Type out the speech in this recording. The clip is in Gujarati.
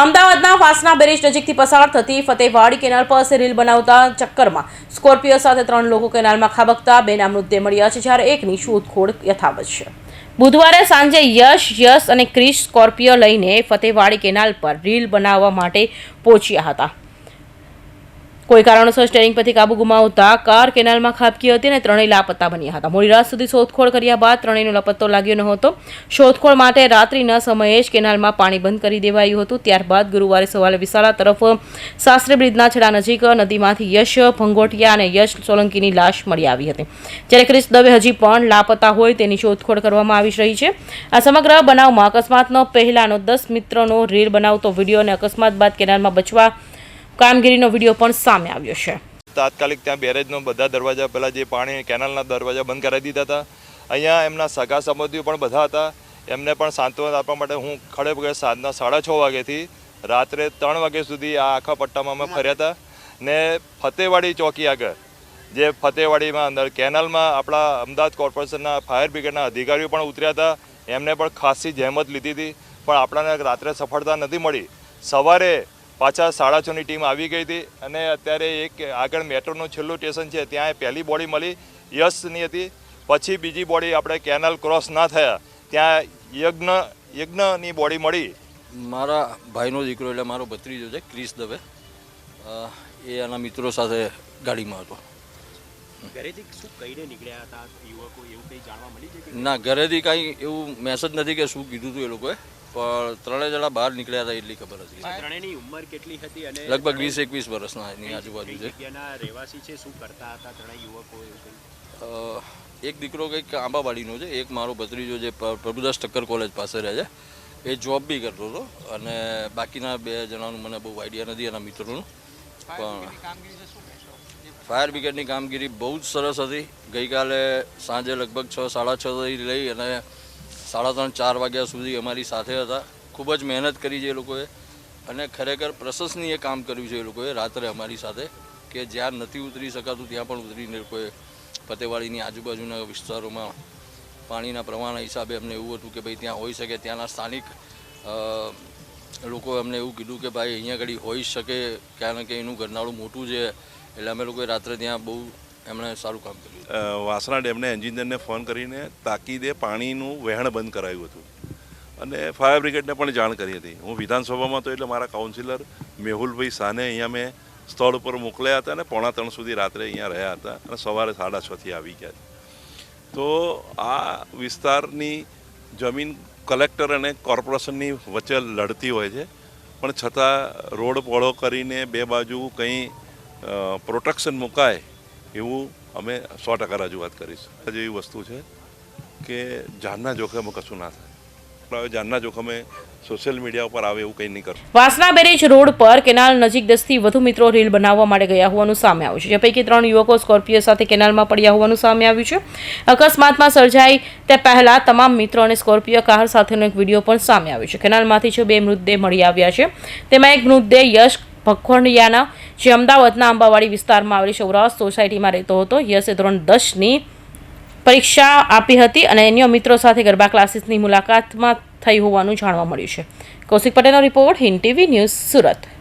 અમદાવાદના વાસણા બેરેજ નજીકથી પસાર થતી ફતેહવાડી કેનાલ પાસે રીલ બનાવતા ચક્કરમાં સ્કોર્પિયો સાથે 3 લોકો કેનાલમાં ખાબકતા 2ના મૃતદેહ મળ્યા છે, જ્યારે એકની શોધખોળ યથાવત છે. બુધવારે સાંજે યશ અને ક્રિશ સ્કોર્પિયો લઈને ફતેહવાડી કેનાલ પર રીલ બનાવવા માટે પહોંચ્યા હતા. કોઈ કારણોસર સ્ટીયરિંગ પરથી કાબુ ગુમાવતા કાર કેનાલમાં ખાબકી હતી અને ત્રણેય લાપતા બન્યા હતા. મોડી રાત સુધી શોધખોળ કર્યા બાદ ત્રણેયનો લાપતો લાગ્યો ન હતો. શોધખોળ માટે રાત્રિના સમયે જ કેનાલમાં પાણી બંધ કરી દેવાયું હતું. ત્યારબાદ ગુરુવારે સવારે વિસાલા તરફ શાસ્ત્રી બ્રિજના છેડા નજીક નદીમાંથી યશ ભંગોટિયા અને યશ સોલંકીની લાશ મળી આવી હતી, જ્યારે ક્રિશ દવે હજી પણ લાપતા હોય તેની શોધખોળ કરવામાં આવી રહી છે. આ સમગ્ર બનાવમાં અકસ્માતનો પહેલાનો 10 મિત્રોનો રીલ બનાવતો વિડીયો અને અકસ્માત બાદ કેનાલમાં બચવા કામગીરીનો વિડીયો પણ સામે આવ્યો છે. તાત્કાલિક ત્યાં બેરેજનો બધા દરવાજા પહેલાં જે પાણી કેનાલના દરવાજા બંધ કરાવી દીધા હતા. અહીંયા એમના સગા સંબંધીઓ પણ બધા હતા. એમને પણ સાંત્વના આપવા માટે હું ખડે સાંજના 6:30 વાગ્યાથી રાત્રે 3 વાગ્યા સુધી આ આખા પટ્ટામાં અમે ફર્યા હતા. ને ફતેહવાડી ચોકી આગળ જે ફતેહવાડીમાં અંદર કેનાલમાં આપણા અમદાવાદ કોર્પોરેશનના ફાયર બ્રિગેડના અધિકારીઓ પણ ઉતર્યા હતા. એમને પણ ખાસી જહેમત લીધી હતી, પણ આપણાને રાત્રે સફળતા નથી મળી. સવારે પાછા 6:30ની ટીમ આવી ગઈ હતી અને અત્યારે એક આગળ મેટ્રોનું છેલ્લું સ્ટેશન છે ત્યાં પહેલી બોડી મળી યશની હતી. પછી બીજી બોડી આપણે કેનાલ ક્રોસ ના થયા ત્યાં યજ્ઞની બોડી મળી. મારા ભાઈનો દીકરો એટલે મારો ભત્રીજો છે ક્રિશ દવે. એ એના મિત્રો સાથે ગાડીમાં હતો. ઘરેથી શું કહીને નીકળ્યા હતા યુવકો, એવું કંઈ જાણવા મળી છે? ના, ઘરેથી કાંઈ એવું મેસેજ નથી કે શું કીધું હતું એ લોકોએ, પણ 3 જણા બહાર નીકળ્યા હતા એટલી ખબર હતી. ત્રણેયની ઉંમર કેટલી હતી? અને લગભગ 20-21 વર્ષના એની આજુબાજુ છે. જગ્યાના રહેવાસી છે, શું કરતા હતા ત્રણેય યુવકો? એક દીકરો કંઈક આંબાવાડીનો છે, એક મારો ભત્રીજો જે પ્રભુદાસ ઠક્કર કોલેજ પાસે રહે છે, એ જોબ બી કરતો હતો, અને બાકીના 2 જણાનું મને બહુ આઈડિયા નથી એના મિત્રોનું. પણ ફાયર બ્રિગેડની કામગીરી બહુ જ સરસ હતી. ગઈકાલે સાંજે લગભગ 6-6:30 લઈ અને 3:30-4 વાગ્યા સુધી અમારી સાથે હતા. ખૂબ જ મહેનત કરી છે એ લોકોએ, અને ખરેખર પ્રશંસનીય કામ કર્યું છે એ લોકોએ રાત્રે અમારી સાથે, કે જ્યાં નથી ઉતરી શકાતું ત્યાં પણ ઉતરીને લોકોએ ફતેહવાડીની આજુબાજુના વિસ્તારોમાં પાણીના પ્રવાહના હિસાબે અમને એવું હતું કે ભાઈ ત્યાં હોઈ શકે, ત્યાંના સ્થાનિક લોકો અમને એવું કીધું કે ભાઈ અહીંયા ઘડી હોઈ શકે, કારણ કે એનું ઘરનાળું મોટું છે, એટલે અમે લોકોએ રાત્રે ત્યાં બહુ એમણે સારું કામ કર્યું. વાસણા ડેમને એન્જિનિયરને ફોન કરીને તાકીદે પાણીનું વહેણ બંધ કરાવ્યું હતું અને ફાયર બ્રિગેડને પણ જાણ કરી હતી. હું વિધાનસભામાં હતો એટલે મારા કાઉન્સિલર મેહુલભાઈ શાહને અહીંયા મેં સ્થળ ઉપર મોકલ્યા હતા અને 2:45 સુધી રાત્રે અહીંયા રહ્યા હતા અને સવારે 6:30થી આવી ગયા. તો આ વિસ્તારની જમીન કલેક્ટર અને કોર્પોરેશનની વચ્ચે લડતી હોય છે, પણ છતાં રોડ પહોળો કરીને 2 બાજુ કંઈ પ્રોટેક્શન મુકાય એવું અમે 100% રજૂઆત કરીશું. જેવી વસ્તુ છે કે જાનના જોખમે કશું ના થાય. જાનના જોખમે સોશિયલ મીડિયા ઉપર આવે એવું કંઈ નહીં કરવું. વાસણા બેરેજ રોડ પર કેનાલ નજીક 10થી વધુ મિત્રો રીલ બનાવવા માટે ગયા હોવાનું સામે આવ્યું છે, જે પૈકી 3 યુવકો સ્કોર્પિયો સાથે કેનાલમાં પડ્યા હોવાનું સામે આવ્યું છે. અકસ્માતમાં સર્જાય તે પહેલા તમામ મિત્રો અને સ્કોર્પિયો કાર સાથેનો એક વિડીયો પણ સામે આવ્યો છે. કેનાલમાંથી 2 મૃતદેહ મળી આવ્યા છે. તેમાં એક મૃતદેહ યશ ભખોડિયાના, જે અમદાવાદના આંબાવાડી વિસ્તારમાં આવેલી સૌરાષ્ટ્ર સોસાયટીમાં રહેતો હતો. યશે ધોરણ 10ની પરીક્ષા આપી હતી અને અન્ય મિત્રો સાથે ગરબા ક્લાસીસની મુલાકાતમાં થઈ હોવાનું જાણવા મળ્યું છે. કૌશિક પટેલનો report, Hind TV news, Surat.